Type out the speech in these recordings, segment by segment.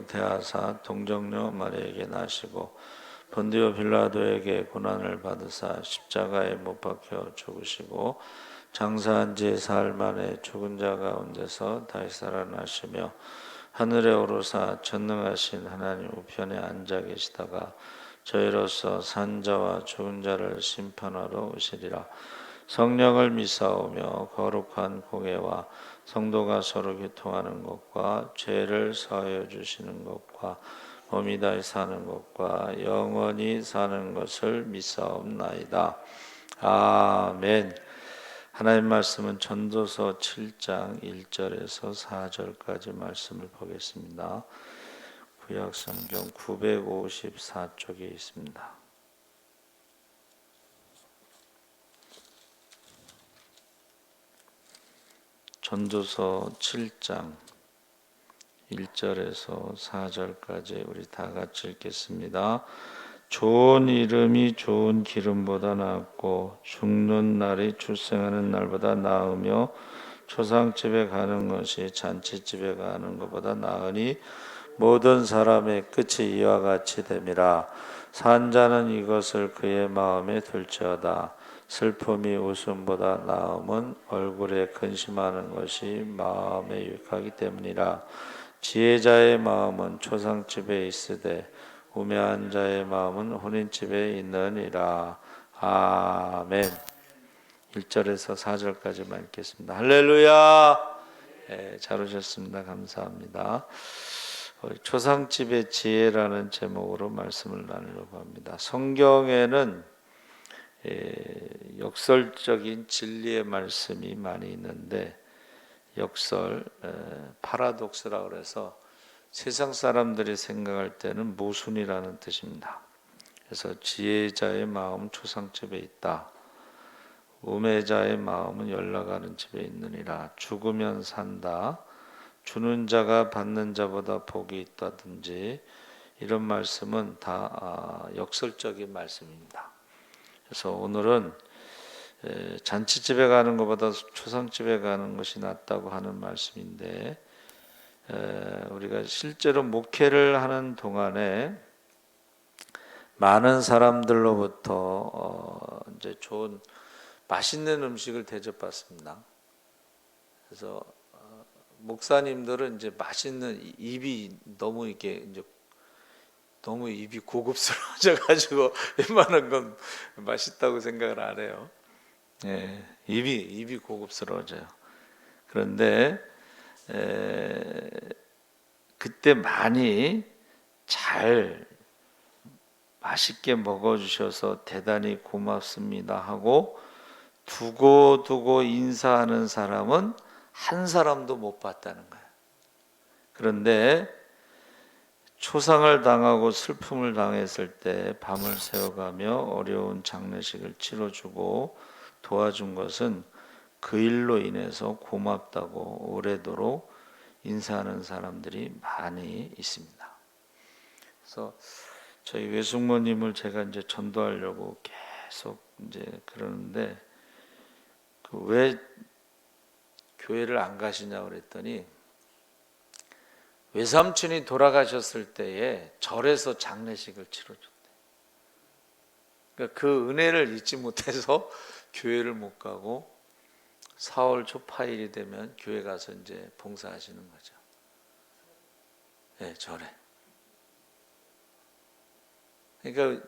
잉태하사 동정녀 마리아에게 나시고 본디오 빌라도에게 고난을 받으사 십자가에 못 박혀 죽으시고 장사한 지 사흘 만에 죽은 자 가운데서 다시 살아나시며 하늘에 오르사 전능하신 하나님 우편에 앉아 계시다가 저희로서 산 자와 죽은 자를 심판하러 오시리라. 성령을 미사오며 거룩한 공예와 성도가 서로 교통하는 것과 죄를 사하여 주시는 것과 몸이 다시 사는 것과 영원히 사는 것을 미사옵나이다. 아멘. 하나님 말씀은 전도서 7장 1절에서 4절까지 말씀을 보겠습니다. 구약성경 954쪽에 있습니다. 전도서 7장 1절에서 4절까지 우리 다 같이 읽겠습니다. 좋은 이름이 좋은 기름보다 낫고 죽는 날이 출생하는 날보다 나으며 초상집에 가는 것이 잔치집에 가는 것보다 나으니 모든 사람의 끝이 이와 같이 됨이라. 산 자는 이것을 그의 마음에 둘지어다. 슬픔이 웃음보다 나음은 얼굴에 근심하는 것이 마음에 유익하기 때문이라. 지혜자의 마음은 초상집에 있으되 우매한 자의 마음은 혼인집에 있느니라. 아멘. 1절에서 4절까지만 읽겠습니다. 할렐루야. 잘 오셨습니다. 감사합니다. 초상집의 지혜라는 제목으로 말씀을 나누려고 합니다. 성경에는 역설적인 진리의 말씀이 많이 있는데 역설, 파라독스라고 해서 세상 사람들이 생각할 때는 모순이라는 뜻입니다. 그래서 지혜자의 마음 초상집에 있다. 우매자의 마음은 연락하는 집에 있느니라. 죽으면 산다. 주는 자가 받는 자보다 복이 있다든지 이런 말씀은 다 역설적인 말씀입니다. 그래서 오늘은 잔치집에 가는 것보다 초상집에 가는 것이 낫다고 하는 말씀인데 우리가 실제로 목회를 하는 동안에 많은 사람들로부터 이제 좋은 맛있는 음식을 대접받습니다. 그래서 목사님들은 이제 맛있는 입이 너무 이게 이제 너무 입이 고급스러워져 가지고 웬만한 건 맛있다고 생각을 안 해요. 입이 고급스러워져요. 그런데 그때 많이 잘 맛있게 먹어주셔서 대단히 고맙습니다 하고 두고 인사하는 사람은 한 사람도 못 봤다는 거예요. 그런데 초상을 당하고 슬픔을 당했을 때 밤을 새워가며 어려운 장례식을 치러주고 도와준 것은 그 일로 인해서 고맙다고 오래도록 인사하는 사람들이 많이 있습니다. 그래서 저희 외숙모님을 제가 이제 전도하려고 계속 이제 그러는데 왜 교회를 안 가시냐고 그랬더니 외삼촌이 돌아가셨을 때에 절에서 장례식을 치러줬대. 그러니까 그 은혜를 잊지 못해서 교회를 못 가고 4월 초파일이 되면 교회 가서 이제 봉사하시는 거죠. 절에. 그러니까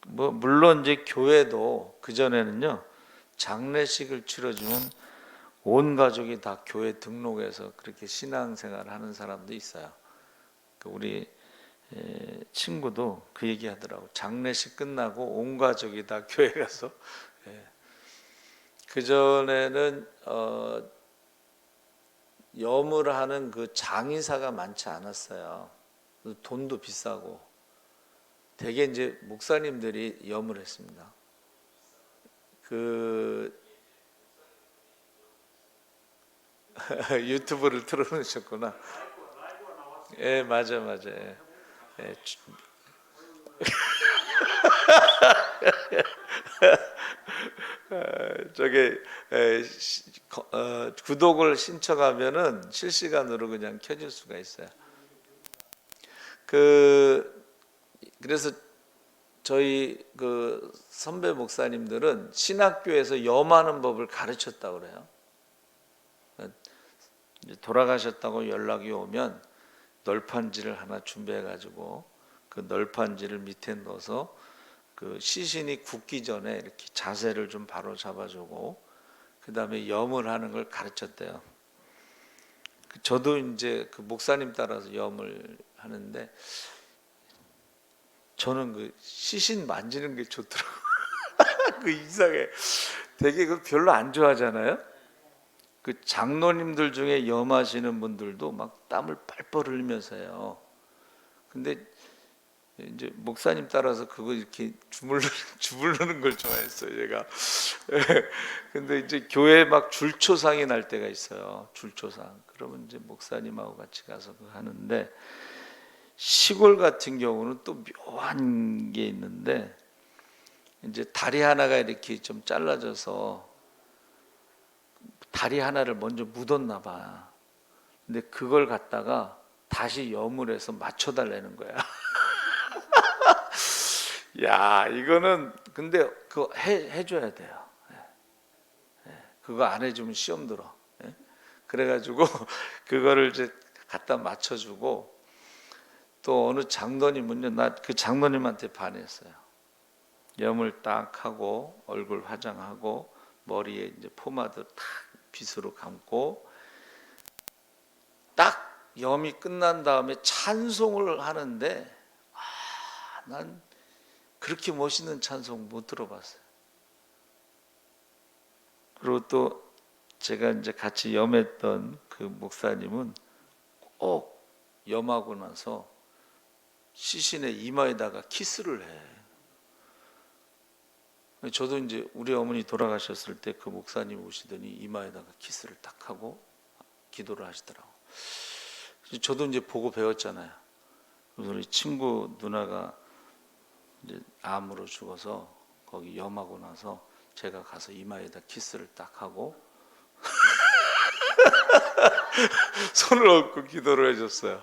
물론 이제 교회도 그 전에는요 장례식을 치러주면 온 가족이 다 교회 등록해서 그렇게 신앙생활을 하는 사람도 있어요. 우리 친구도 그 얘기 하더라고. 장례식 끝나고 온 가족이 다 교회 가서. 그 전에는 염을 하는 그 장의사가 많지 않았어요. 돈도 비싸고. 대개 이제 목사님들이 염을 했습니다. 유튜브를 틀어놓으셨구나. 맞아. 저게 구독을 신청하면은 실시간으로 그냥 켜질 수가 있어요. 그래서 저희 그 선배 목사님들은 신학교에서 염하는 법을 가르쳤다고 그래요. 이제 돌아가셨다고 연락이 오면 널판지를 하나 준비해 가지고 그 널판지를 밑에 넣어서 그 시신이 굽기 전에 이렇게 자세를 좀 바로 잡아주고 그 다음에 염을 하는 걸 가르쳤대요. 저도 이제 그 목사님 따라서 염을 하는데 저는 그 시신 만지는 게 좋더라고요. 그 이상해. 되게 그 별로 안 좋아하잖아요. 그 장로님들 중에 염하시는 분들도 막 땀을 뻘뻘 흘리면서 해요. 근데 이제 목사님 따라서 그거 이렇게 주물르는 걸 좋아했어요, 제가. 근데 이제 교회 막 줄초상이 날 때가 있어요. 줄초상. 그러면 이제 목사님하고 같이 가서 그거 하는데 시골 같은 경우는 또 묘한 게 있는데 이제 다리 하나가 이렇게 좀 잘라져서 다리 하나를 먼저 묻었나 봐. 근데 그걸 갖다가 다시 염을 해서 맞춰달라는 거야. 야, 이거는 근데 그거 해줘야 돼요. 그거 안 해주면 시험 들어. 그래가지고 그거를 이제 갖다 맞춰주고 또 어느 장로님은요, 나 그 장로님한테 반했어요. 염을 딱 하고 얼굴 화장하고 머리에 이제 포마드 탁 빗으로 감고 딱 염이 끝난 다음에 찬송을 하는데 난 그렇게 멋있는 찬송 못 들어봤어요. 그리고 또 제가 이제 같이 염했던 그 목사님은 꼭 염하고 나서 시신의 이마에다가 키스를 해. 저도 이제 우리 어머니 돌아가셨을 때 그 목사님 오시더니 이마에다가 키스를 딱 하고 기도를 하시더라고. 저도 이제 보고 배웠잖아요. 그래서 우리 친구 누나가 이제 암으로 죽어서 거기 염하고 나서 제가 가서 이마에다 키스를 딱 하고 손을 얹고 기도를 해줬어요.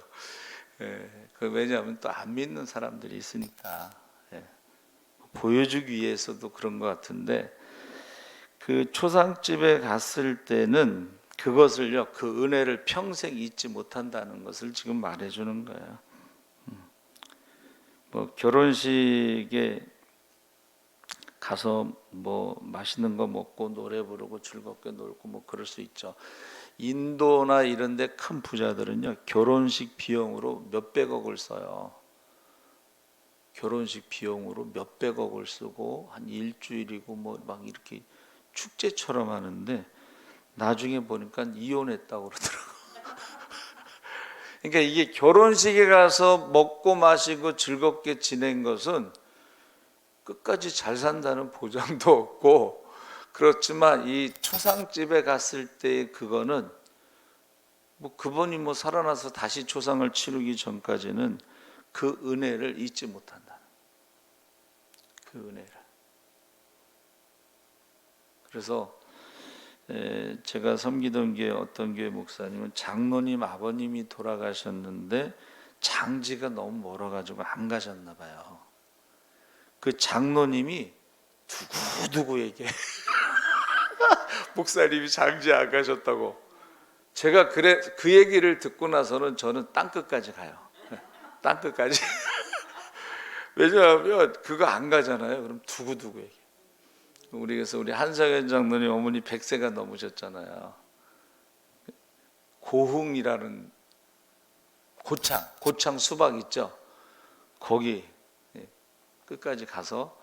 왜냐하면 또 안 믿는 사람들이 있으니까 보여주기 위해서도 그런 것 같은데 그 초상집에 갔을 때는 그것을요, 그 은혜를 평생 잊지 못한다는 것을 지금 말해주는 거예요. 뭐 결혼식에 가서 뭐 맛있는 거 먹고 노래 부르고 즐겁게 놀고 뭐 그럴 수 있죠. 인도나 이런 데 큰 부자들은요, 결혼식 비용으로 몇백억을 써요. 결혼식 비용으로 몇백억을 쓰고 한 일주일이고 뭐 막 이렇게 축제처럼 하는데 나중에 보니까 이혼했다고 그러더라고요. 그러니까 이게 결혼식에 가서 먹고 마시고 즐겁게 지낸 것은 끝까지 잘 산다는 보장도 없고, 그렇지만 이 초상집에 갔을 때 그거는 뭐 그분이 뭐 살아나서 다시 초상을 치르기 전까지는 그 은혜를 잊지 못한다. 그 은혜를. 그래서 제가 섬기던 교회 어떤 교회 목사님은 장로님 아버님이 돌아가셨는데 장지가 너무 멀어가지고 안 가셨나 봐요. 그 장로님이 누구에게 목사님이 장지 안 가셨다고. 제가 그 얘기를 듣고 나서는 저는 땅끝까지 가요. 땅끝까지. 왜냐하면 그거 안 가잖아요. 그럼 누구에게. 우리 한상현 장로님 어머니 100세가 넘으셨잖아요. 고흥이라는 고창 수박 있죠. 거기 끝까지 가서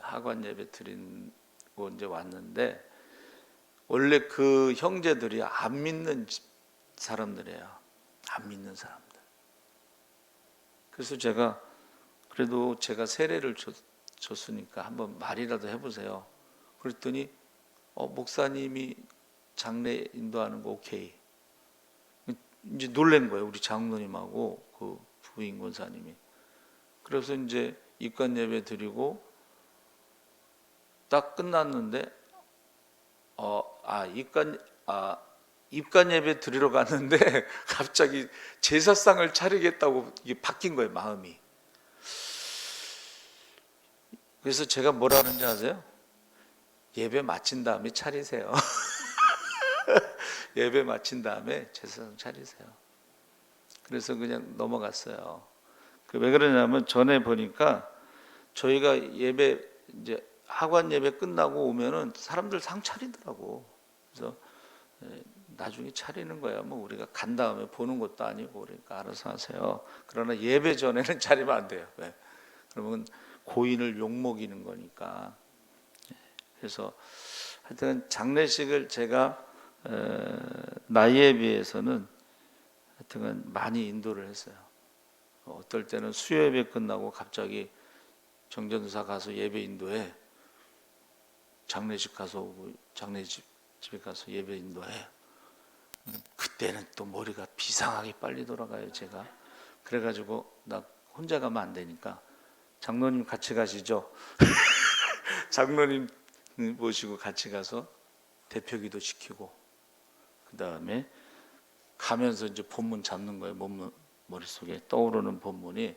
하관 예배 드리고 이제 왔는데, 원래 그 형제들이 안 믿는 사람들이에요. 안 믿는 사람들. 그래서 그래도 제가 세례를 줬으니까 한번 말이라도 해보세요. 그랬더니 목사님이 장례 인도하는 거 오케이. 이제 놀란 거예요. 우리 장로님하고 그 부인 권사님이. 그래서 이제 입관 예배 드리고 딱 끝났는데 입간 예배 드리러 갔는데 갑자기 제사상을 차리겠다고 이게 바뀐 거예요, 마음이. 그래서 제가 뭐라 하는지 아세요? 예배 마친 다음에 차리세요. 예배 마친 다음에 제사상 차리세요. 그래서 그냥 넘어갔어요. 왜 그러냐면 전에 보니까 저희가 예배 이제 하관 예배 끝나고 오면은 사람들 상 차리더라고. 그래서 나중에 차리는 거야. 뭐 우리가 간 다음에 보는 것도 아니고 그러니까 알아서 하세요. 그러나 예배 전에는 차리면 안 돼요. 왜? 그러면 고인을 욕먹이는 거니까. 그래서 하여튼 장례식을 제가 나이에 비해서는 하여튼 많이 인도를 했어요. 어떨 때는 수요예배 끝나고 갑자기 정전사 가서 예배 인도해, 장례식 가서 오고 장례집에 가서 예배 인도해. 그때는 또 머리가 비상하게 빨리 돌아가요, 제가. 그래가지고 나 혼자 가면 안 되니까 장로님 같이 가시죠. 장로님 모시고 같이 가서 대표기도 시키고, 그 다음에 가면서 이제 본문 잡는 거예요. 머릿속에 떠오르는 본문이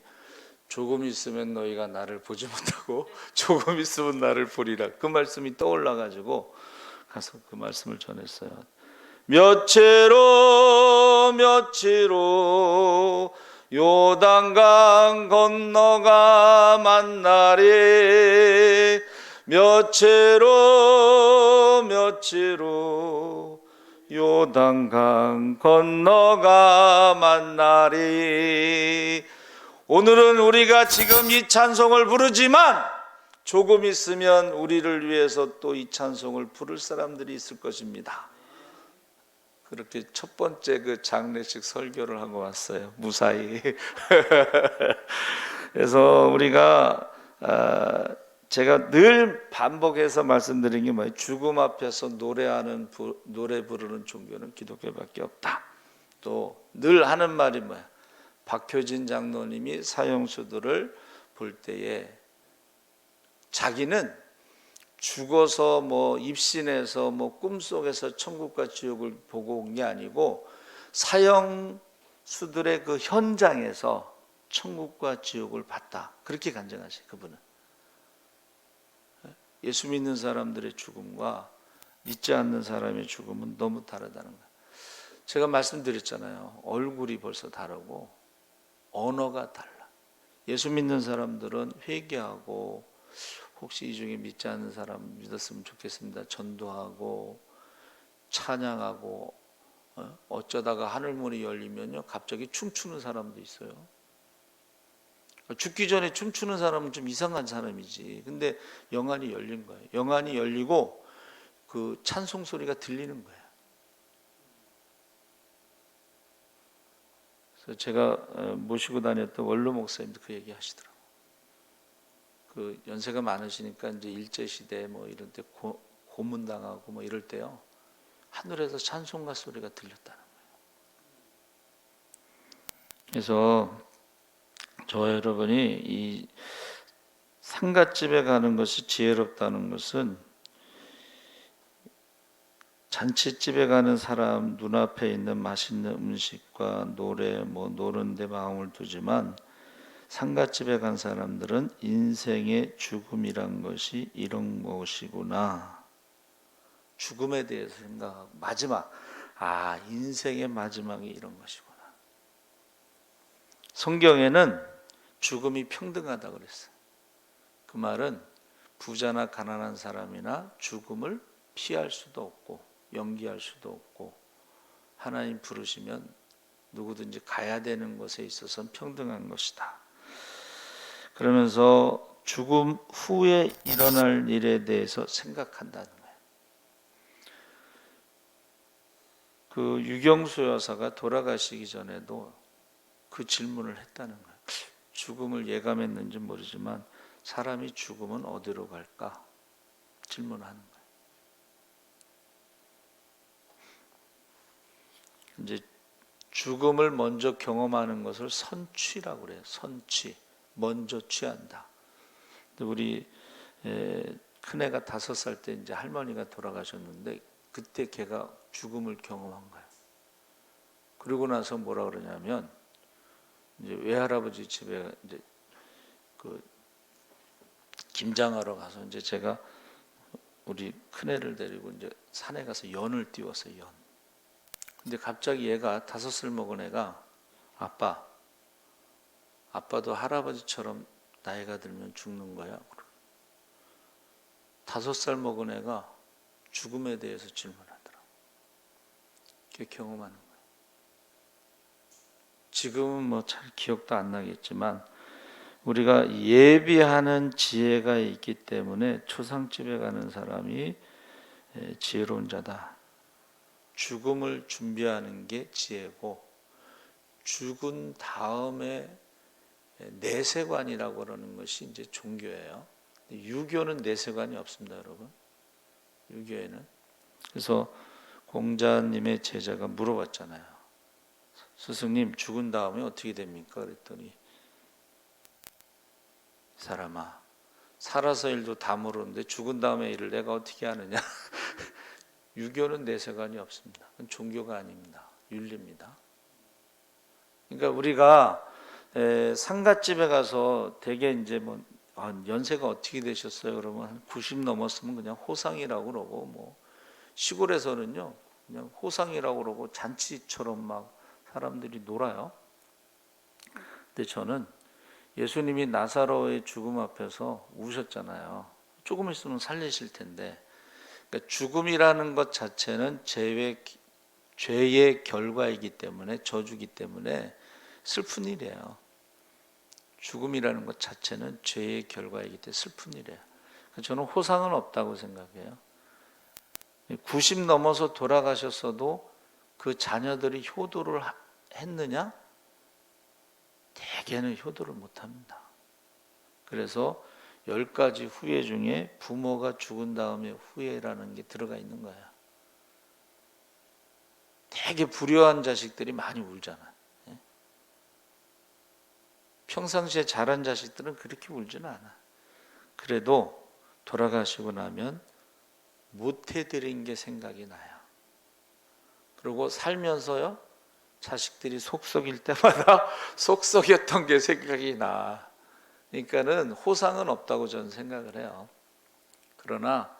조금 있으면 너희가 나를 보지 못하고 조금 있으면 나를 보리라. 그 말씀이 떠올라 가지고 가서 그 말씀을 전했어요. 며칠로 요단강 건너가 만나리. 며칠로 요단강 건너가 만나리. 오늘은 우리가 지금 이 찬송을 부르지만 조금 있으면 우리를 위해서 또 이 찬송을 부를 사람들이 있을 것입니다. 그렇게 첫 번째 그 장례식 설교를 하고 왔어요, 무사히. 그래서 우리가 제가 늘 반복해서 말씀드린 게 뭐예요? 죽음 앞에서 노래 부르는 종교는 기독교밖에 없다. 또 늘 하는 말이 뭐야? 박효진 장로님이 사형수들을 볼 때에 자기는 죽어서 뭐 입신해서 뭐 꿈속에서 천국과 지옥을 보고 온 게 아니고 사형수들의 그 현장에서 천국과 지옥을 봤다. 그렇게 간증하세요, 그분은. 예수 믿는 사람들의 죽음과 믿지 않는 사람의 죽음은 너무 다르다는 거예요. 제가 말씀드렸잖아요. 얼굴이 벌써 다르고 언어가 달라. 예수 믿는 사람들은 회개하고, 혹시 이 중에 믿지 않는 사람 믿었으면 좋겠습니다, 전도하고 찬양하고, 어쩌다가 하늘문이 열리면요 갑자기 춤추는 사람도 있어요. 죽기 전에 춤추는 사람은 좀 이상한 사람이지. 근데 영안이 열린 거예요. 영안이 열리고 그 찬송 소리가 들리는 거예요. 그래서 제가 모시고 다녔던 원로 목사님도 그 얘기 하시더라고요. 그 연세가 많으시니까 이제 일제 시대 뭐 이런 때 고문당하고 뭐 이럴 때요, 하늘에서 찬송가 소리가 들렸다는 거예요. 그래서 저 여러분이 이 상갓집에 가는 것이 지혜롭다는 것은, 잔치집에 가는 사람 눈앞에 있는 맛있는 음식과 노래 뭐 노는 데 마음을 두지만, 상갓집에 간 사람들은 인생의 죽음이란 것이 이런 것이구나, 죽음에 대해서 생각하고, 마지막, 인생의 마지막이 이런 것이구나. 성경에는 죽음이 평등하다고 그랬어요. 그 말은 부자나 가난한 사람이나 죽음을 피할 수도 없고 연기할 수도 없고, 하나님 부르시면 누구든지 가야 되는 것에 있어서는 평등한 것이다. 그러면서 죽음 후에 일어날 일에 대해서 생각한다는 거예요. 그 유경수 여사가 돌아가시기 전에도 그 질문을 했다는 거예요. 죽음을 예감했는지 모르지만 사람이 죽으면 어디로 갈까? 질문하는 거예요. 이제 죽음을 먼저 경험하는 것을 선취라고 그래요. 선취, 먼저 취한다. 우리 큰애가 5살 때 이제 할머니가 돌아가셨는데 그때 걔가 죽음을 경험한 거예요. 그러고 나서 뭐라 그러냐면 이제 외할아버지 집에 이제 그 김장하러 가서 이제 제가 우리 큰애를 데리고 이제 산에 가서 연을 띄웠어요. 연. 근데 갑자기 얘가 5살 먹은 애가 아빠도 할아버지처럼 나이가 들면 죽는 거야. 5살 먹은 애가 죽음에 대해서 질문하더라고. 그게 경험하는 거야. 지금은 뭐 잘 기억도 안 나겠지만 우리가 예비하는 지혜가 있기 때문에 초상집에 가는 사람이 지혜로운 자다. 죽음을 준비하는 게 지혜고 죽은 다음에 내세관이라고 그러는 것이 이제 종교예요. 유교는 내세관이 없습니다, 여러분. 유교에는. 그래서 공자님의 제자가 물어봤잖아요. 스승님, 죽은 다음에 어떻게 됩니까? 그랬더니 사람아, 살아서 일도 다 모르는데 죽은 다음에 일을 내가 어떻게 하느냐? 유교는 내세관이 없습니다. 그건 종교가 아닙니다. 윤리입니다. 그러니까 우리가 상갓집에 가서 되게 이제 뭐 연세가 어떻게 되셨어요? 그러면 한 90 넘었으면 그냥 호상이라고 그러고, 뭐 시골에서는요 그냥 호상이라고 그러고 잔치처럼 막 사람들이 놀아요. 근데 저는 예수님이 나사로의 죽음 앞에서 우셨잖아요. 조금 있으면 살리실 텐데, 그러니까 죽음이라는 것 자체는 죄의 결과이기 때문에, 저주기 때문에 슬픈 일이에요. 죽음이라는 것 자체는 죄의 결과이기 때문에 슬픈 일이에요. 저는 호상은 없다고 생각해요. 90 넘어서 돌아가셨어도 그 자녀들이 효도를 했느냐? 대개는 효도를 못합니다. 그래서 10가지 후회 중에 부모가 죽은 다음에 후회라는 게 들어가 있는 거예요. 되게 불효한 자식들이 많이 울잖아요. 평상시에 잘한 자식들은 그렇게 울지는 않아. 그래도 돌아가시고 나면 못해드린 게 생각이 나요. 그리고 살면서요, 자식들이 속썩일 때마다 속썩였던 게 생각이 나. 그러니까는 호상은 없다고 저는 생각을 해요. 그러나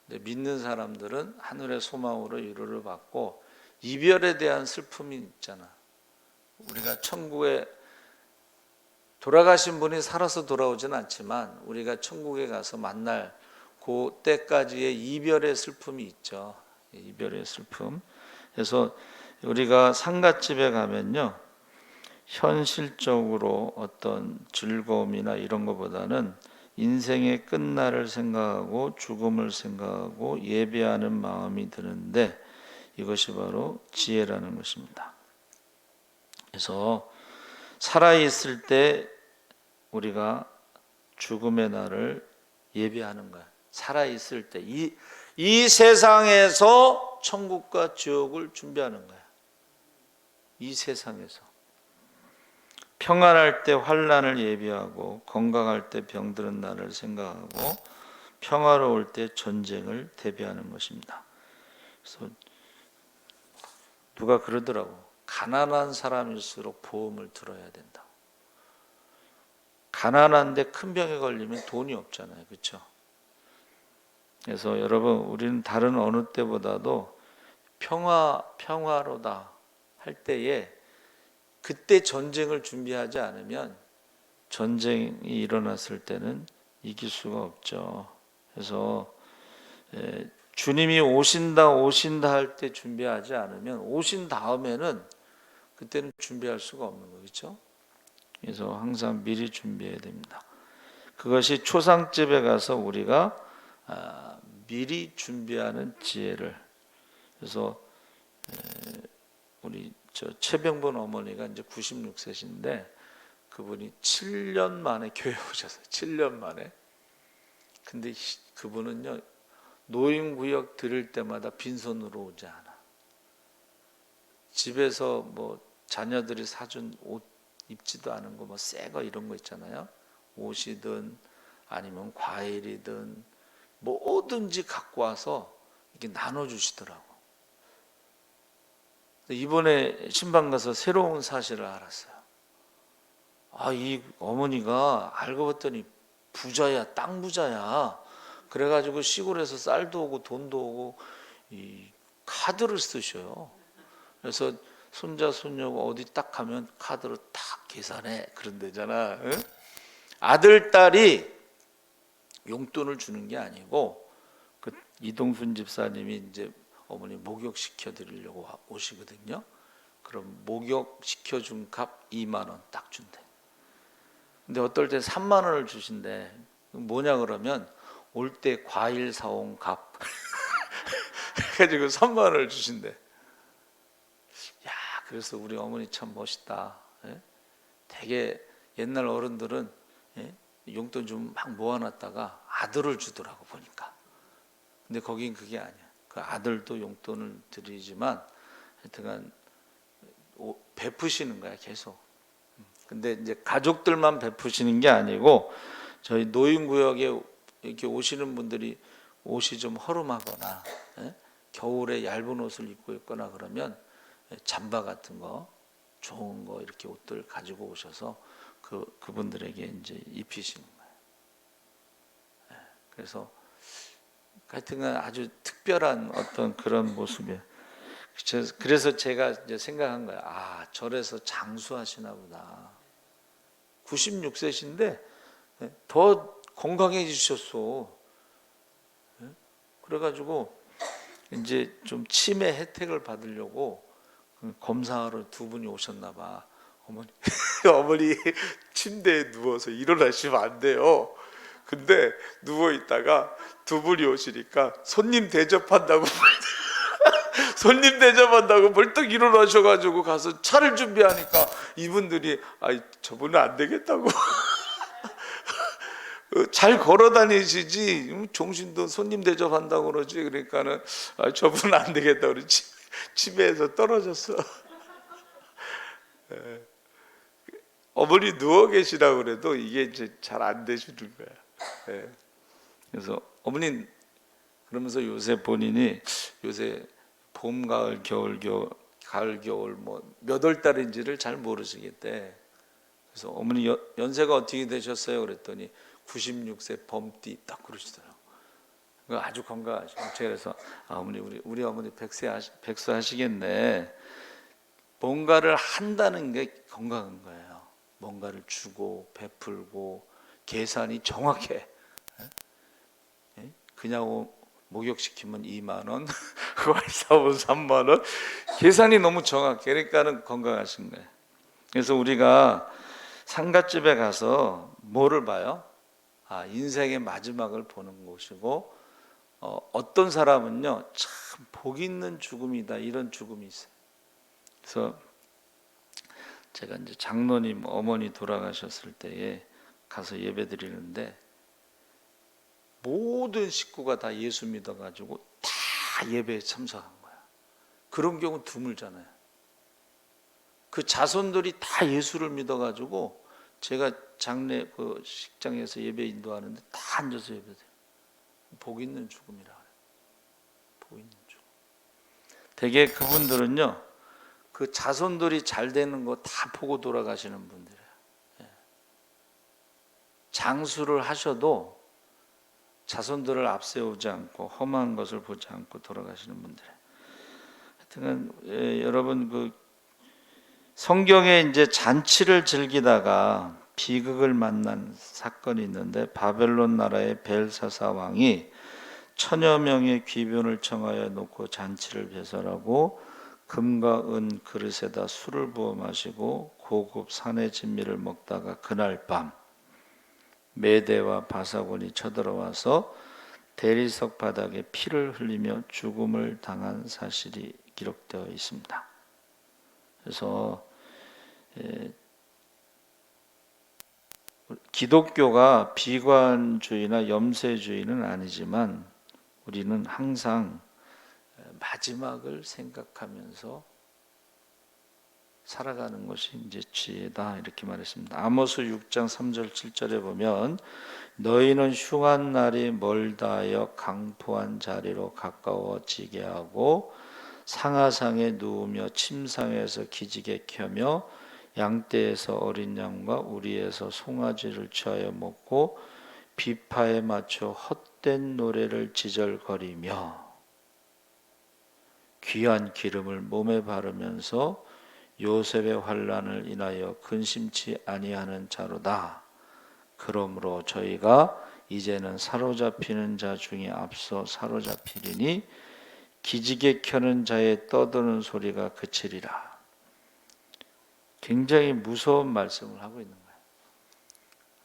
믿는 사람들은 하늘의 소망으로 위로를 받고 이별에 대한 슬픔이 있잖아. 우리가 천국에 돌아가신 분이 살아서 돌아오진 않지만 우리가 천국에 가서 만날 그 때까지의 이별의 슬픔이 있죠. 이별의 슬픔. 그래서 우리가 상갓집에 가면요, 현실적으로 어떤 즐거움이나 이런 것보다는 인생의 끝날을 생각하고 죽음을 생각하고 예배하는 마음이 드는데, 이것이 바로 지혜라는 것입니다. 그래서 살아있을 때 우리가 죽음의 날을 예배하는 거야. 살아있을 때 이 세상에서 천국과 지옥을 준비하는 거야. 이 세상에서 평안할 때 환난을 예비하고 건강할 때 병드는 날을 생각하고 평화로울 때 전쟁을 대비하는 것입니다. 그래서 누가 그러더라고. 가난한 사람일수록 보험을 들어야 된다. 가난한데 큰 병에 걸리면 돈이 없잖아요. 그렇죠? 그래서 여러분, 우리는 다른 어느 때보다도 평화로다 할 때에 그때 전쟁을 준비하지 않으면 전쟁이 일어났을 때는 이길 수가 없죠. 그래서 주님이 오신다 할 때 준비하지 않으면 오신 다음에는 그때는 준비할 수가 없는 거죠. 그렇죠? 그래서 항상 미리 준비해야 됩니다. 그것이 초상집에 가서 우리가 미리 준비하는 지혜를. 그래서 우리 최병본 어머니가 이제 96세신데 그분이 7년 만에 교회 오셨어요. 7년 만에. 근데 그분은요, 노인구역 들을 때마다 빈손으로 오지 않아. 집에서 뭐 자녀들이 사준 옷 입지도 않은 거, 뭐 새 거 이런 거 있잖아요. 옷이든 아니면 과일이든 뭐든지 갖고 와서 이렇게 나눠주시더라고. 이번에 신방 가서 새로운 사실을 알았어요. 이 어머니가 알고 봤더니 부자야, 땅 부자야. 그래가지고 시골에서 쌀도 오고 돈도 오고 이 카드를 쓰셔요. 그래서 손자 손녀가 어디 딱 가면 카드로 딱 계산해 그런 데잖아. 응? 아들 딸이 용돈을 주는 게 아니고 그 이동순 집사님이 이제 어머니 목욕시켜 드리려고 오시거든요. 그럼 목욕시켜 준 값 2만 원 딱 준대. 근데 어떨 때 3만 원을 주신대. 뭐냐 그러면 올 때 과일 사온 값. 그래가지고 3만 원을 주신대. 야, 그래서 우리 어머니 참 멋있다. 예? 되게 옛날 어른들은 예? 용돈 좀 막 모아놨다가 아들을 주더라고 보니까. 근데 거긴 그게 아니야. 그 아들도 용돈을 드리지만 하여튼간 베푸시는 거야 계속. 근데 이제 가족들만 베푸시는 게 아니고 저희 노인구역에 이렇게 오시는 분들이 옷이 좀 허름하거나 예? 겨울에 얇은 옷을 입고 있거나 그러면 잠바 같은 거 좋은 거 이렇게 옷들 가지고 오셔서 그분들에게 이제 입히시는 거예요. 예, 그래서 하여튼간 아주 특별한 어떤 그런 모습이에요. 그래서 제가 이제 생각한 거야. 절에서 장수하시나 보다. 96세신데 더 건강해지셨어. 그래가지고 이제 좀 치매 혜택을 받으려고 검사하러 두 분이 오셨나 봐. 어머니 침대에 누워서 일어나시면 안 돼요. 근데 누워 있다가 두 분이 오시니까 손님 대접한다고 벌떡 일어나셔가지고 가서 차를 준비하니까 이분들이 저분은 안 되겠다고 잘 걸어 다니시지 정신도 손님 대접한다고 그러지. 그러니까는 저분은 안 되겠다고 그러지. 치매에서 떨어졌어. 어머니 누워 계시라고 그래도 이게 이제 잘 안 되시는 거야. 그래서 어머니 그러면서 요새 본인이 요새 봄, 가을, 겨울, 가을, 겨울 뭐 몇 월 달인지를 잘 모르시겠대. 그래서 어머니 연세가 어떻게 되셨어요? 그랬더니 96세 범띠 딱 그러시더라고. 아주 건강하시고 그래서 어머니 우리 어머니 백수 하시겠네. 뭔가를 한다는 게 건강한 거예요. 뭔가를 주고 베풀고 계산이 정확해. 그냥 목욕시키면 2만 원, 과일 사오면 3만 원. 계산이 너무 정확해. 그러니까는 건강하신 거예요. 그래서 우리가 상갓집에 가서 뭐를 봐요? 인생의 마지막을 보는 곳이고 어떤 사람은요 참 복 있는 죽음이다 이런 죽음이 있어요. 그래서 제가 이제 장로님 어머니 돌아가셨을 때에 가서 예배 드리는데 모든 식구가 다 예수 믿어가지고 다 예배에 참석한 거야. 그런 경우 드물잖아요. 그 자손들이 다 예수를 믿어가지고 제가 장례 그 식장에서 예배 인도하는데 다 앉아서 예배드려요. 복 있는 죽음이라 그래요. 복 있는 죽음. 대개 그분들은요 그 자손들이 잘 되는 거 다 보고 돌아가시는 분들이에요. 장수를 하셔도 자손들을 앞세우지 않고 험한 것을 보지 않고 돌아가시는 분들이에요. 하여튼 여러분 그 성경에 이제 잔치를 즐기다가 비극을 만난 사건이 있는데 바벨론 나라의 벨사사 왕이 천여 명의 귀변을 청하여 놓고 잔치를 배설하고 금과 은 그릇에다 술을 부어 마시고 고급 산의 진미를 먹다가 그날 밤 메대와 바사곤이 쳐들어와서 대리석 바닥에 피를 흘리며 죽음을 당한 사실이 기록되어 있습니다. 그래서 기독교가 비관주의나 염세주의는 아니지만 우리는 항상 마지막을 생각하면서 살아가는 것이 이제 지혜다 이렇게 말했습니다. 아모스 6장 3절 7절에 보면 너희는 흉한 날이 멀다 하여 강포한 자리로 가까워지게 하고 상하상에 누우며 침상에서 기지개 켜며 양떼에서 어린 양과 우리에서 송아지를 취하여 먹고 비파에 맞춰 헛된 노래를 지절거리며 귀한 기름을 몸에 바르면서 요셉의 환난을 인하여 근심치 아니하는 자로다. 그러므로 저희가 이제는 사로잡히는 자 중에 앞서 사로잡히리니 기지개 켜는 자의 떠드는 소리가 그치리라. 굉장히 무서운 말씀을 하고 있는 거예요.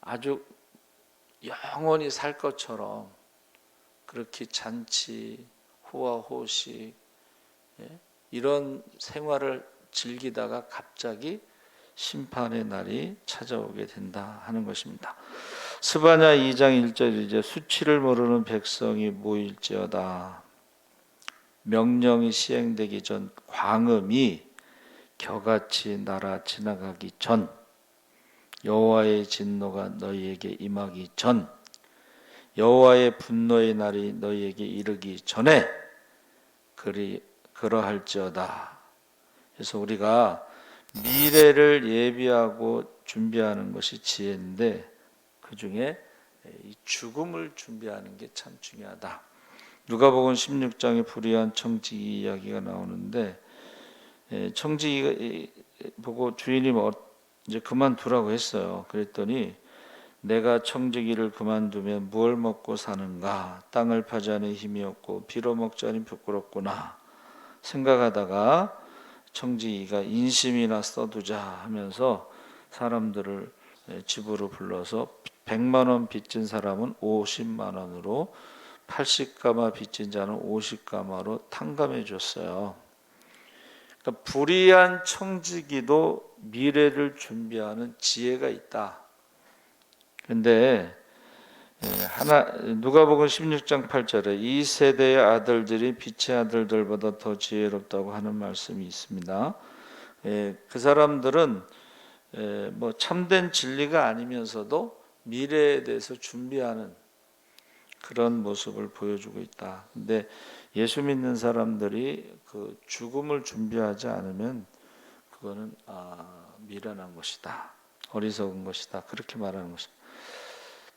아주 영원히 살 것처럼 그렇게 잔치, 호화호식 이런 생활을 즐기다가 갑자기 심판의 날이 찾아오게 된다 하는 것입니다. 스바냐 2장 1절 이제 수치를 모르는 백성이 모일지어다. 명령이 시행되기 전 광음이 겨같이 날아 지나가기 전 여호와의 진노가 너희에게 임하기 전 여호와의 분노의 날이 너희에게 이르기 전에 그러할지어다. 그래서 우리가 미래를 예비하고 준비하는 것이 지혜인데 그 중에 이 죽음을 준비하는 게 참 중요하다. 누가복음 16장에 불의한 청지기 이야기가 나오는데 청지기가 보고 주인이 이제 그만두라고 했어요. 그랬더니 내가 청지기를 그만두면 무엇을 먹고 사는가? 땅을 파자니 힘이 없고 빌어먹자니 부끄럽구나 생각하다가 청지기가 인심이나 써두자 하면서 사람들을 집으로 불러서 100만 원 빚진 사람은 50만 원으로 80가마 빚진 자는 50가마로 탕감해 줬어요. 그러니까 불의한 청지기도 미래를 준비하는 지혜가 있다. 그런데 누가복음 16장 8절에 이 세대의 아들들이 빛의 아들들보다 더 지혜롭다고 하는 말씀이 있습니다. 그 사람들은 뭐 참된 진리가 아니면서도 미래에 대해서 준비하는 그런 모습을 보여주고 있다. 근데 예수 믿는 사람들이 그 죽음을 준비하지 않으면 그거는 미련한 것이다. 어리석은 것이다. 그렇게 말하는 것입니다.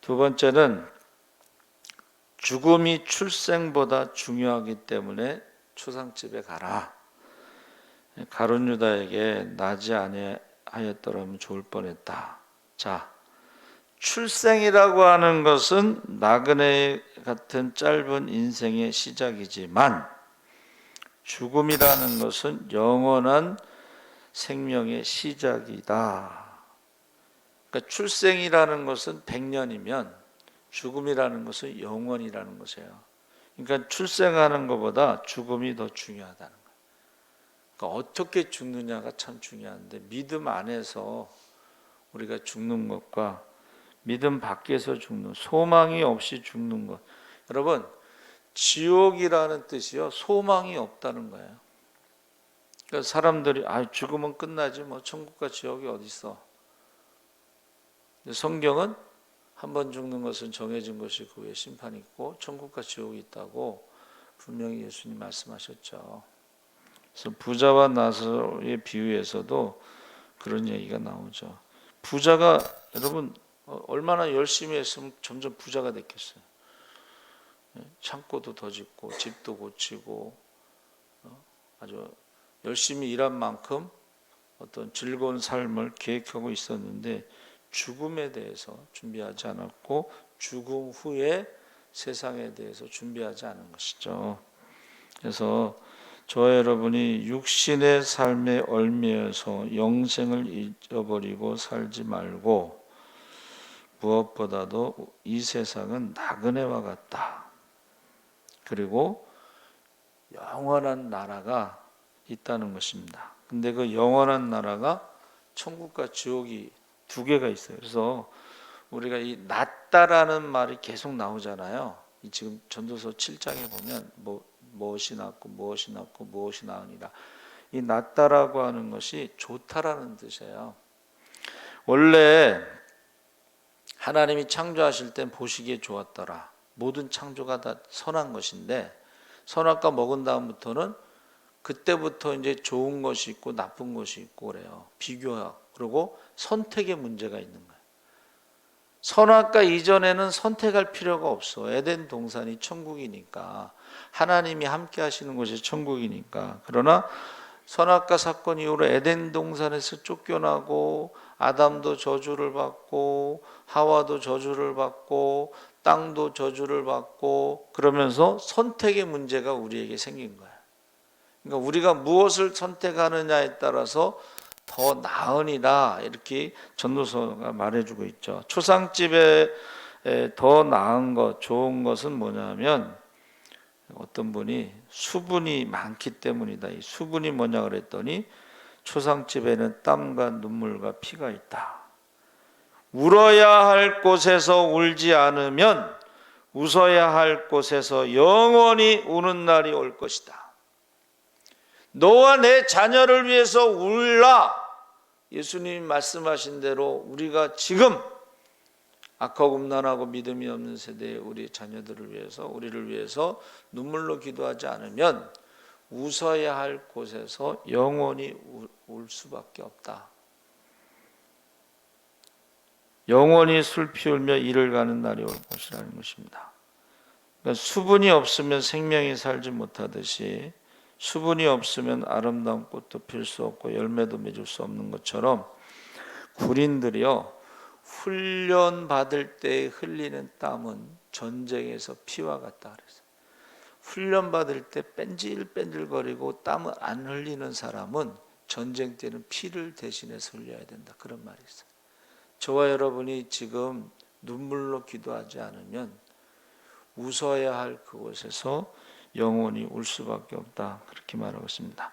두 번째는 죽음이 출생보다 중요하기 때문에 초상집에 가라. 가룟 유다에게 나지 아니하였더라면 좋을 뻔했다. 자, 출생이라고 하는 것은 나그네 같은 짧은 인생의 시작이지만 죽음이라는 것은 영원한 생명의 시작이다. 그러니까 출생이라는 것은 100년이면 죽음이라는 것은 영원이라는 것이에요. 그러니까 출생하는 것보다 죽음이 더 중요하다는 거예요. 그러니까 어떻게 죽느냐가 참 중요한데 믿음 안에서 우리가 죽는 것과 믿음 밖에서 죽는, 소망이 없이 죽는 것. 여러분, 지옥이라는 뜻이요, 소망이 없다는 거예요. 그러니까 사람들이 죽으면 끝나지 뭐 천국과 지옥이 어디 있어? 성경은 한 번 죽는 것은 정해진 것이 그 후에 심판이 있고 천국과 지옥이 있다고 분명히 예수님 말씀하셨죠. 그래서 부자와 나사로의 비유에서도 그런 얘기가 나오죠. 부자가 여러분 얼마나 열심히 했으면 점점 부자가 됐겠어요. 창고도 더 짓고 집도 고치고 아주 열심히 일한 만큼 어떤 즐거운 삶을 계획하고 있었는데 죽음에 대해서 준비하지 않았고 죽음 후에 세상에 대해서 준비하지 않은 것이죠. 그래서 저와 여러분이 육신의 삶에 얽매여서 영생을 잊어버리고 살지 말고 무엇보다도 이 세상은 나그네와 같다. 그리고 영원한 나라가 있다는 것입니다. 근데 그 영원한 나라가 천국과 지옥이 두 개가 있어요. 그래서 우리가 이 낫다라는 말이 계속 나오잖아요. 지금 전도서 7장에 보면 무엇이 낫고 무엇이 낫고 무엇이 나으니라. 이 낫다라고 하는 것이 좋다라는 뜻이에요. 원래 하나님이 창조하실 땐 보시기에 좋았더라. 모든 창조가 다 선한 것인데 선악과 먹은 다음부터는 그때부터 이제 좋은 것이 있고 나쁜 것이 있고 그래요. 비교하고 그리고 선택의 문제가 있는 거예요. 선악과 이전에는 선택할 필요가 없어. 에덴 동산이 천국이니까 하나님이 함께 하시는 곳이 천국이니까. 그러나 선악과 사건 이후로 에덴 동산에서 쫓겨나고 아담도 저주를 받고 하와도 저주를 받고 땅도 저주를 받고 그러면서 선택의 문제가 우리에게 생긴 거야. 그러니까 우리가 무엇을 선택하느냐에 따라서 더 나으니라 이렇게 전도서가 말해주고 있죠. 초상집에 더 나은 것, 좋은 것은 뭐냐면 어떤 분이 수분이 많기 때문이다. 이 수분이 뭐냐 그랬더니 초상집에는 땀과 눈물과 피가 있다. 울어야 할 곳에서 울지 않으면 웃어야 할 곳에서 영원히 우는 날이 올 것이다. 너와 내 자녀를 위해서 울라. 예수님이 말씀하신 대로 우리가 지금 악하고 음란하고 믿음이 없는 세대의 우리 자녀들을 위해서 우리를 위해서 눈물로 기도하지 않으면 웃어야 할 곳에서 영원히 울 수밖에 없다. 영원히 슬피 울며 이를 가는 날이 올 것이라는 것입니다. 그러니까 수분이 없으면 생명이 살지 못하듯이 수분이 없으면 아름다운 꽃도 필 수 없고 열매도 맺을 수 없는 것처럼 군인들이요 훈련 받을 때 흘리는 땀은 전쟁에서 피와 같다 그랬어요. 훈련 받을 때 뺀질뺀질거리고 땀을 안 흘리는 사람은 전쟁 때는 피를 대신해서 흘려야 된다. 그런 말이 있어요. 저와 여러분이 지금 눈물로 기도하지 않으면 웃어야 할 그곳에서 영원히 울 수밖에 없다. 그렇게 말하고 있습니다.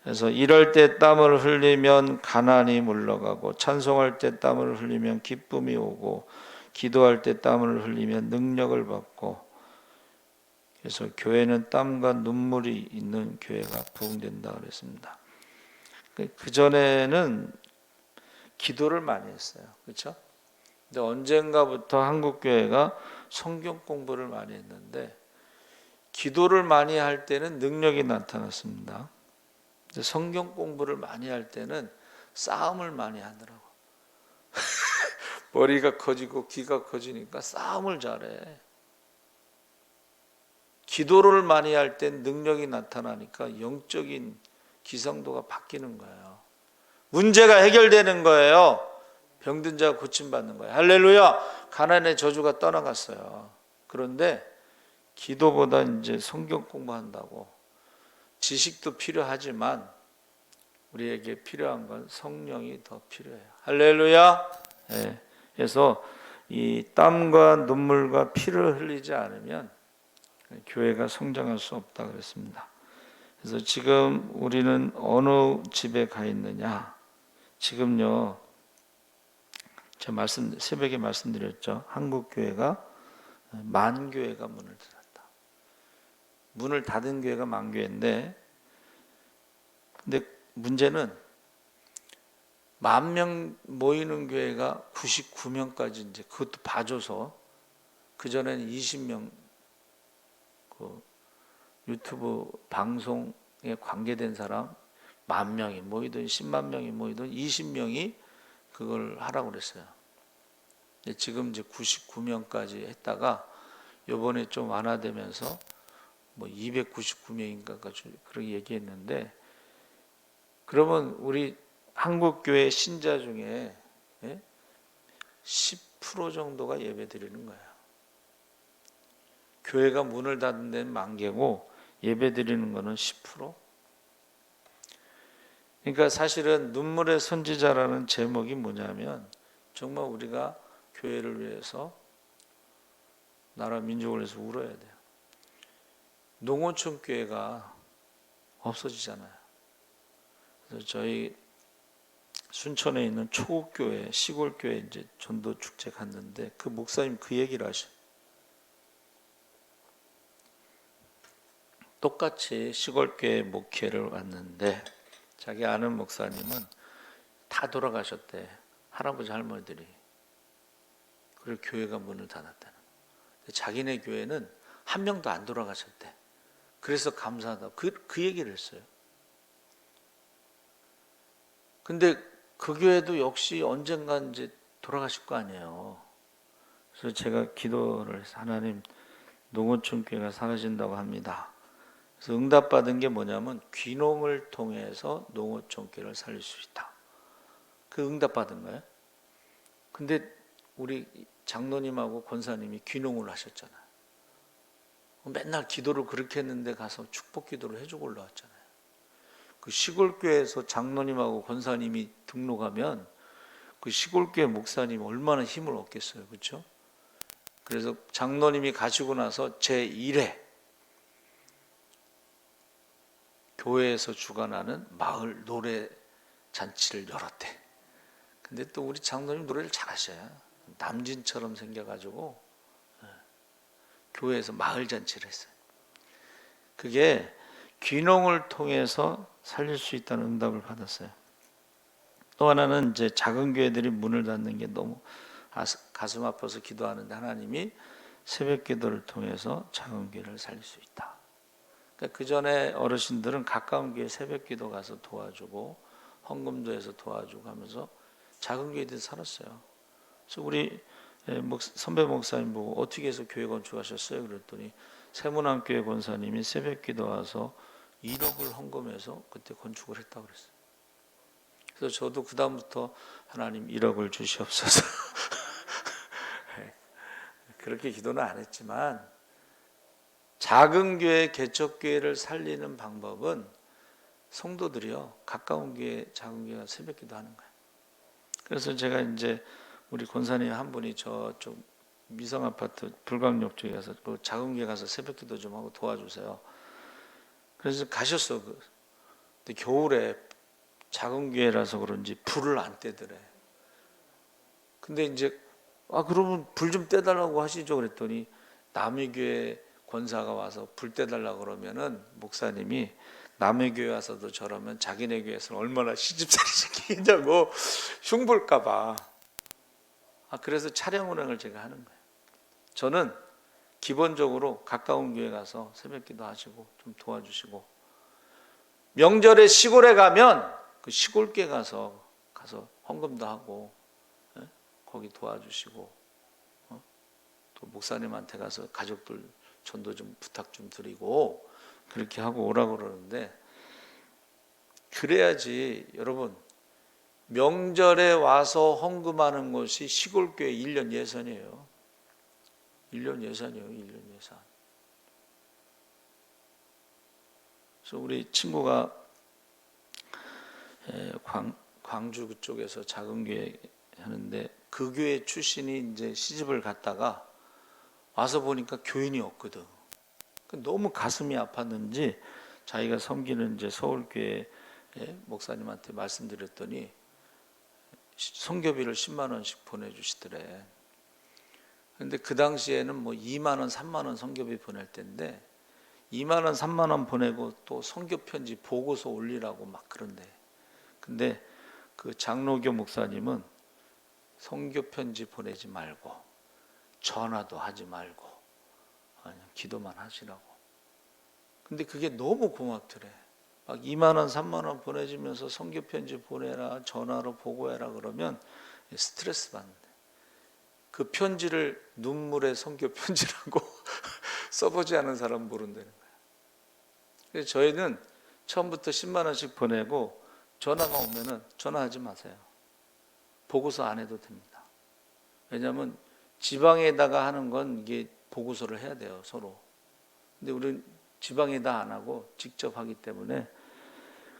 그래서 일할 때 땀을 흘리면 가난이 물러가고 찬송할 때 땀을 흘리면 기쁨이 오고 기도할 때 땀을 흘리면 능력을 받고 그래서 교회는 땀과 눈물이 있는 교회가 부흥된다 그랬습니다. 그전에는 기도를 많이 했어요. 그렇죠? 근데 언젠가부터 한국 교회가 성경 공부를 많이 했는데 기도를 많이 할 때는 능력이 나타났습니다. 성경 공부를 많이 할 때는 싸움을 많이 하더라고. 머리가 커지고 귀가 커지니까 싸움을 잘해. 기도를 많이 할 땐 능력이 나타나니까 영적인 기성도가 바뀌는 거예요. 문제가 해결되는 거예요. 병든 자가 고침받는 거예요. 할렐루야. 가난의 저주가 떠나갔어요. 그런데 기도보다 이제 성경 공부한다고 지식도 필요하지만 우리에게 필요한 건 성령이 더 필요해요. 할렐루야. 네. 그래서 이 땀과 눈물과 피를 흘리지 않으면 교회가 성장할 수 없다 그랬습니다. 그래서 지금 우리는 어느 집에 가 있느냐? 지금요. 제가 새벽에 말씀드렸죠. 한국 교회가 만교회가 문을 닫았다. 문을 닫은 교회가 만교회인데, 근데 문제는 10,000명 모이는 교회가 99명까지 이제 그것도 봐줘서 그 전에는 20명 그 유튜브 방송에 관계된 사람 10,000명이 모이든 10만 명이 모이든 20명이 그걸 하라고 그랬어요. 지금 이제 99명까지 했다가 이번에 좀 완화되면서 뭐 299명인가 그렇게 얘기했는데, 그러면 우리 한국 교회 신자 중에 10% 정도가 예배 드리는 거예요. 교회가 문을 닫은 데는 10,000개고 예배 드리는 거는 10%. 그러니까 사실은 눈물의 선지자라는 제목이 뭐냐면 정말 우리가 교회를 위해서 나라 민족을 위해서 울어야 돼요. 농어촌 교회가 없어지잖아요. 그래서 저희 순천에 있는 초국교회, 시골교회 이제 전도 축제 갔는데 그 목사님 그 얘기를 하셔. 똑같이 시골교회 목회를 왔는데 자기 아는 목사님은 다 돌아가셨대. 할아버지 할머니들이. 그리고 교회가 문을 닫았다는. 자기네 교회는 한 명도 안 돌아가셨대. 그래서 감사하다. 그 얘기를 했어요. 근데 그 교회도 역시 언젠간 이제 돌아가실 거 아니에요. 그래서 제가 기도를 해서 하나님 농어촌 교회가 사라진다고 합니다. 그래서 응답받은 게 뭐냐면 귀농을 통해서 농어촌 교회를 살릴 수 있다. 그 응답받은 거예요. 근데 우리 장로님하고 권사님이 귀농을 하셨잖아요. 맨날 기도를 그렇게 했는데 가서 축복 기도를 해주고 올라왔잖아요. 그 시골교회에서 장로님하고 권사님이 등록하면 그 시골교회 목사님 얼마나 힘을 얻겠어요. 그렇죠? 그래서 장로님이 가시고 나서 제1회 교회에서 주관하는 마을 노래 잔치를 열었대. 근데 또 우리 장로님 노래를 잘하셔요. 남진처럼 생겨가지고 교회에서 마을 잔치를 했어요. 그게 귀농을 통해서 살릴 수 있다는 응답을 받았어요. 또 하나는 이제 작은 교회들이 문을 닫는 게 너무 가슴 아파서 기도하는데 하나님이 새벽 기도를 통해서 작은 교회를 살릴 수 있다. 그러니까 그 전에 어르신들은 가까운 교회 새벽 기도 가서 도와주고 헌금도 해서 도와주고 하면서 작은 교회들이 살았어요. 그래서 우리 선배 목사님 보고 어떻게 해서 교회 건축하셨어요? 그랬더니 세문안교회 권사님이 새벽 기도 와서 1억을 헌금해서 그때 건축을 했다고 그랬어요. 그래서 저도 그 다음부터 하나님 1억을 주시옵소서. 그렇게 기도는 안 했지만 작은 교회 개척교회를 살리는 방법은 성도들이요 가까운 교회 작은 교회가 새벽 기도하는 거예요. 그래서 제가 이제 우리 권사님 한 분이 저쪽 미성 아파트 불광역 쪽에 가서 그 작은 교회 가서 새벽 기도 좀 하고 도와주세요. 그래서 가셨어. 근데 겨울에 작은 교회라서 그런지 불을 안 떼더래. 근데 이제 그러면 불 좀 떼달라고 하시죠. 그랬더니 남의 교회 권사가 와서 불 떼달라고 그러면은 목사님이 남의 교회 와서도 저러면 자기네 교회에서는 얼마나 시집살이 시키냐고 흉볼까봐. 그래서 차량 운행을 제가 하는 거예요. 저는 기본적으로 가까운 교회 가서 새벽기도 하시고 좀 도와주시고 명절에 시골에 가면 그 시골교회 가서 헌금도 하고 거기 도와주시고 또 목사님한테 가서 가족들 전도 좀 부탁 좀 드리고 그렇게 하고 오라고 그러는데 그래야지 여러분 명절에 와서 헌금하는 것이 시골교회 1년 예산이에요. 1년 예산이에요. 1년 예산. 그래서 우리 친구가 광주 그쪽에서 작은 교회 하는데 그 교회 출신이 이제 시집을 갔다가 와서 보니까 교인이 없거든. 너무 가슴이 아팠는지 자기가 섬기는 이제 서울교회 목사님한테 말씀드렸더니 선교비를 10만 원씩 보내주시더래. 근데 그 당시에는 뭐 2만 원, 3만 원 선교비 보낼 때인데 2만 원, 3만 원 보내고 또 선교 편지 보고서 올리라고 막 그런데. 근데 그 장로교 목사님은 선교 편지 보내지 말고 전화도 하지 말고 그냥 기도만 하시라고. 근데 그게 너무 고맙더래. 막 2만 원, 3만 원 보내주면서 선교 편지 보내라, 전화로 보고해라 그러면 스트레스 받는데. 그 편지를 눈물의 선교 편지라고 써보지 않은 사람 모른다는 거예요. 그래서 저희는 처음부터 10만 원씩 보내고 전화가 오면은 전화하지 마세요. 보고서 안 해도 됩니다. 왜냐하면 지방에다가 하는 건 이게 보고서를 해야 돼요, 서로. 근데 우리는 지방에다 안 하고 직접 하기 때문에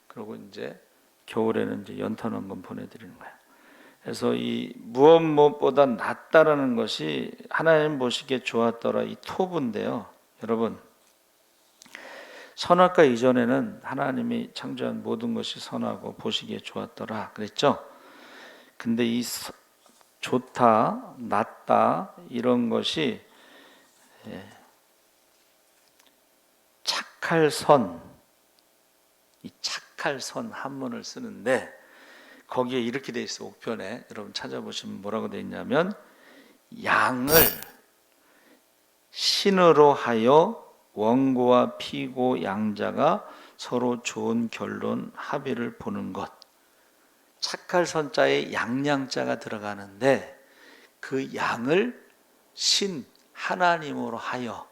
그러고 이제 겨울에는 이제 연탄 원금 보내드리는 거예요. 그래서 이 무엇보다 낫다라는 것이 하나님 보시기에 좋았더라 이 토부인데요. 여러분 선악과 이전에는 하나님이 창조한 모든 것이 선하고 보시기에 좋았더라 그랬죠. 근데 이 좋다, 낫다 이런 것이 착할선, 이 착할선 한문을 쓰는데 거기에 이렇게 돼 있어. 옥편에 여러분 찾아보시면 뭐라고 돼 있냐면 양을 신으로 하여 원고와 피고 양자가 서로 좋은 결론 합의를 보는 것. 착할 선자에 양양자가 들어가는데 그 양을 신 하나님으로 하여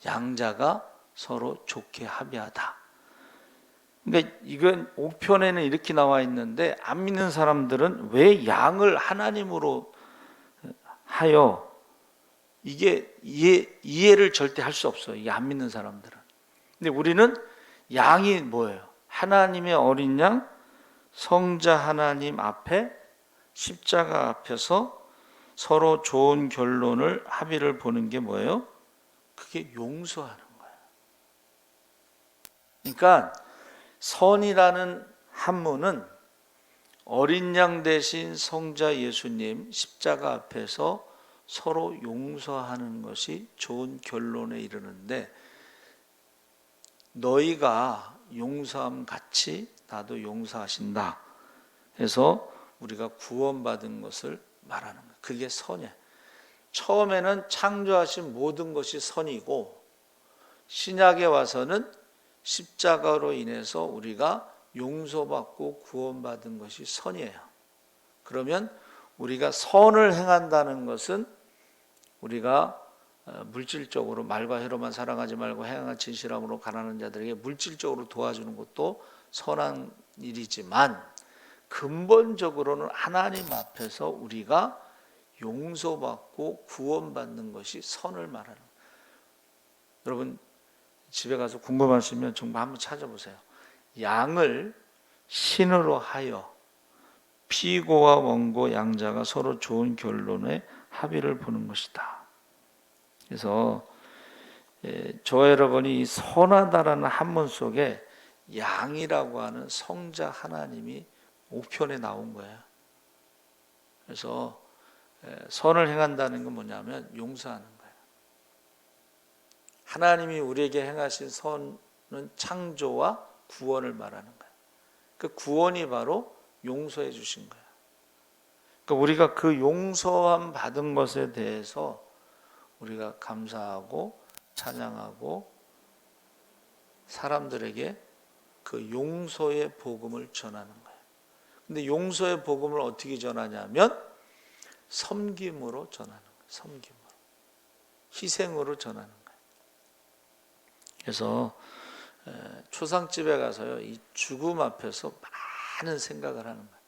양자가 서로 좋게 합의하다. 그러니까 이건 5편에는 이렇게 나와 있는데 안 믿는 사람들은 왜 양을 하나님으로 하여, 이게 이해를 절대 할 수 없어요. 이게 안 믿는 사람들은. 근데 우리는 양이 뭐예요? 하나님의 어린 양, 성자 하나님 앞에 십자가 앞에서 서로 좋은 결론을 합의를 보는 게 뭐예요? 그게 용서하는 거예요. 그러니까 선이라는 한문은 어린 양 대신 성자 예수님 십자가 앞에서 서로 용서하는 것이 좋은 결론에 이르는데, 너희가 용서함 같이 나도 용서하신다 해서 우리가 구원받은 것을 말하는 거예요. 그게 선이에요. 처음에는 창조하신 모든 것이 선이고 신약에 와서는 십자가로 인해서 우리가 용서받고 구원받은 것이 선이에요. 그러면 우리가 선을 행한다는 것은 우리가 물질적으로 말과 혀로만 사랑하지 말고 행한 진실함으로 가난한 자들에게 물질적으로 도와주는 것도 선한 일이지만 근본적으로는 하나님 앞에서 우리가 용서받고 구원받는 것이 선을 말하는 거예요. 여러분 집에 가서 궁금하시면 정말 한번 찾아보세요. 양을 신으로 하여 피고와 원고 양자가 서로 좋은 결론에 합의를 보는 것이다. 그래서 저와 여러분이 이 선하다라는 한문 속에 양이라고 하는 성자 하나님이 5편에 나온 거예요. 그래서 선을 행한다는 건 뭐냐면 용서하는 거예요. 하나님이 우리에게 행하신 선은 창조와 구원을 말하는 거예요. 그 구원이 바로 용서해 주신 거예요. 그러니까 우리가 그 용서함 받은 것에 대해서 우리가 감사하고 찬양하고 사람들에게 그 용서의 복음을 전하는 거예요. 근데 용서의 복음을 어떻게 전하냐면 섬김으로 전하는 거예요. 섬김으로. 희생으로 전하는 거예요. 그래서 초상집에 가서요, 이 죽음 앞에서 많은 생각을 하는 거예요.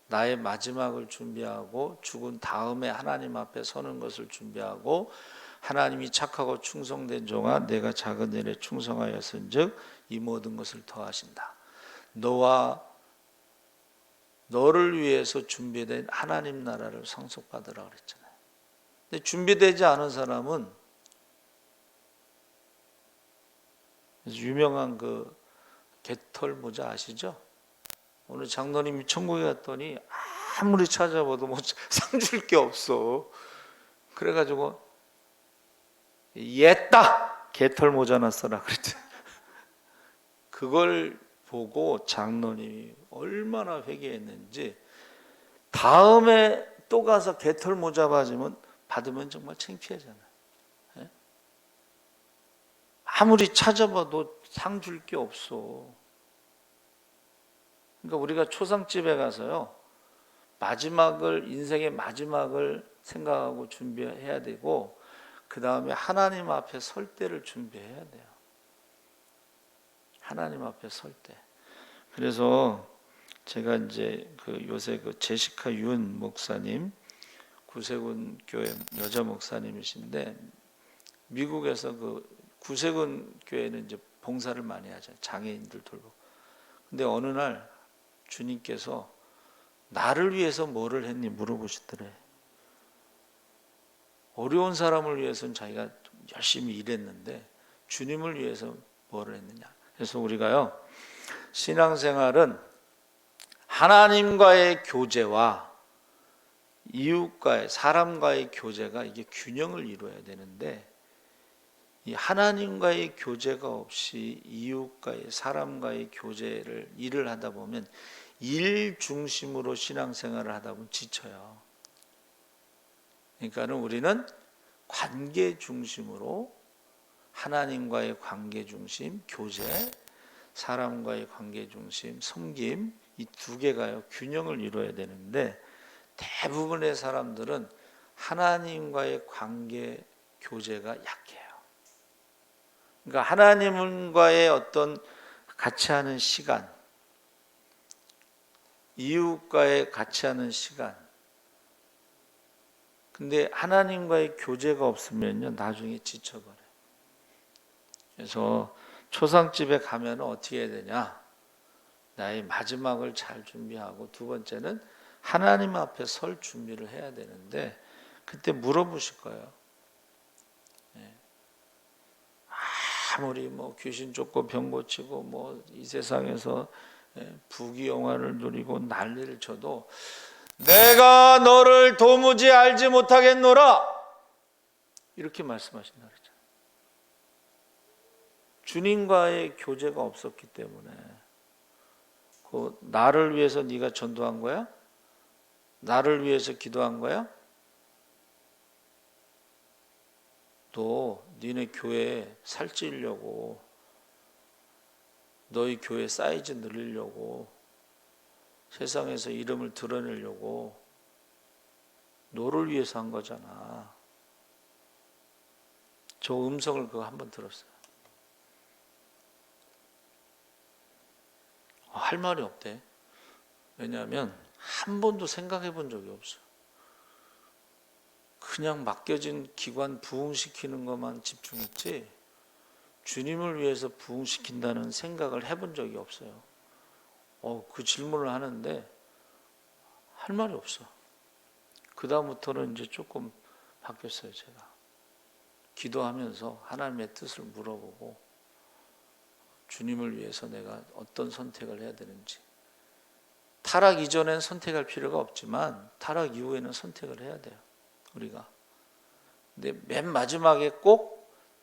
나의 마지막을 준비하고 죽은 다음에 하나님 앞에 서는 것을 준비하고, 하나님이 착하고 충성된 종아 내가 작은 일에 충성하였은즉 이 모든 것을 더하신다. 너와 너를 위해서 준비된 하나님 나라를 상속받으라 그랬잖아요. 근데 준비되지 않은 사람은 유명한 그 개털 모자 아시죠? 오늘 장로님이 천국에 갔더니 아무리 찾아봐도 뭐 상 줄 게 없어. 그래가지고 옛다 개털 모자나 써라 그랬죠. 그걸 보고 장로님이 얼마나 회개했는지, 다음에 또 가서 개털 모자 받으면 정말 창피하잖아요. 아무리 찾아봐도 상 줄 게 없어. 그러니까 우리가 초상집에 가서요, 인생의 마지막을 생각하고 준비해야 되고, 그 다음에 하나님 앞에 설 때를 준비해야 돼요. 하나님 앞에 설 때. 그래서 제가 이제 요새 제시카 윤 목사님, 구세군 교회 여자 목사님이신데, 미국에서 구세군 교회는 이제 봉사를 많이 하죠. 장애인들 돌보고. 근데 어느 날 주님께서 나를 위해서 뭐를 했니 물어보시더래. 어려운 사람을 위해서는 자기가 열심히 일했는데 주님을 위해서 뭐를 했느냐. 그래서 우리가요, 신앙생활은 하나님과의 교제와 이웃과의, 사람과의 교제가 이게 균형을 이루어야 되는데, 이 하나님과의 교제가 없이 이웃과의, 사람과의 일을 하다 보면 일 중심으로 신앙생활을 하다 보면 지쳐요. 그러니까는 우리는 관계 중심으로, 하나님과의 관계 중심 교제, 사람과의 관계 중심 섬김, 이 두 개가요 균형을 이루어야 되는데 대부분의 사람들은 하나님과의 관계 교제가 약해요. 그러니까 하나님과의 어떤 같이 하는 시간, 이웃과의 같이 하는 시간. 근데 하나님과의 교제가 없으면요 나중에 지쳐버려요. 그래서 초상집에 가면 어떻게 해야 되냐? 나의 마지막을 잘 준비하고 두 번째는 하나님 앞에 설 준비를 해야 되는데 그때 물어보실 거예요. 아무리 뭐 귀신 쫓고 병 고치고 뭐 이 세상에서 부귀영화를 누리고 난리를 쳐도 내가 너를 도무지 알지 못하겠노라 이렇게 말씀하신다 그랬잖아요. 주님과의 교제가 없었기 때문에 그 나를 위해서 네가 전도한 거야? 나를 위해서 기도한 거야? 너 니네 교회 살찌려고 너희 교회 사이즈 늘리려고 세상에서 이름을 드러내려고 너를 위해서 한 거잖아. 저 음성을 그거 한번 들었어요. 할 말이 없대. 왜냐하면 한 번도 생각해 본 적이 없어. 그냥 맡겨진 기관 부흥시키는 것만 집중했지 주님을 위해서 부흥시킨다는 생각을 해본 적이 없어요. 그 질문을 하는데 할 말이 없어. 그 다음부터는 이제 조금 바뀌었어요. 제가 기도하면서 하나님의 뜻을 물어보고 주님을 위해서 내가 어떤 선택을 해야 되는지. 타락 이전엔 선택할 필요가 없지만 타락 이후에는 선택을 해야 돼요. 우리가. 근데 맨 마지막에 꼭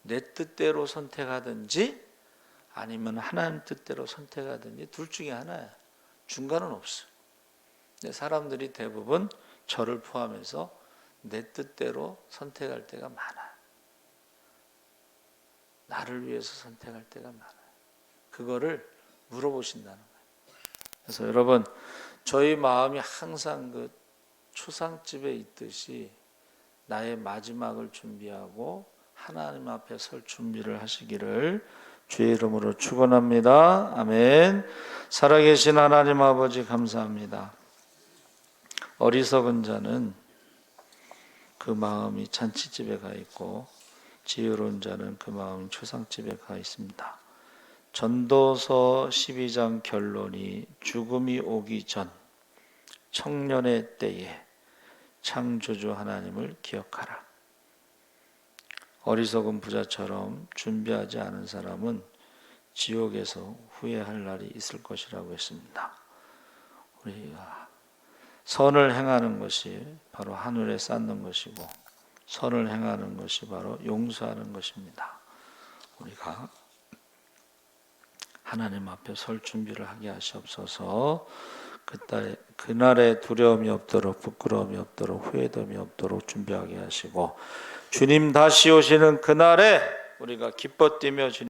내 뜻대로 선택하든지 아니면 하나님 뜻대로 선택하든지 둘 중에 하나야. 중간은 없어. 근데 사람들이 대부분 저를 포함해서 내 뜻대로 선택할 때가 많아. 나를 위해서 선택할 때가 많아. 그거를 물어보신다는 거예요. 그래서 여러분 저희 마음이 항상 그 초상집에 있듯이 나의 마지막을 준비하고 하나님 앞에 설 준비를 하시기를 주의 이름으로 축원합니다. 아멘. 살아계신 하나님 아버지 감사합니다. 어리석은 자는 그 마음이 잔치집에 가 있고 지혜로운 자는 그 마음이 초상집에 가 있습니다. 전도서 12장 결론이 죽음이 오기 전 청년의 때에 창조주 하나님을 기억하라. 어리석은 부자처럼 준비하지 않은 사람은 지옥에서 후회할 날이 있을 것이라고 했습니다. 우리가 선을 행하는 것이 바로 하늘에 쌓는 것이고 선을 행하는 것이 바로 용서하는 것입니다. 우리가 하나님 앞에 설 준비를 하게 하시옵소서. 그날에 두려움이 없도록 부끄러움이 없도록 후회됨이 없도록 준비하게 하시고 주님 다시 오시는 그날에 우리가 기뻐 뛰며 주님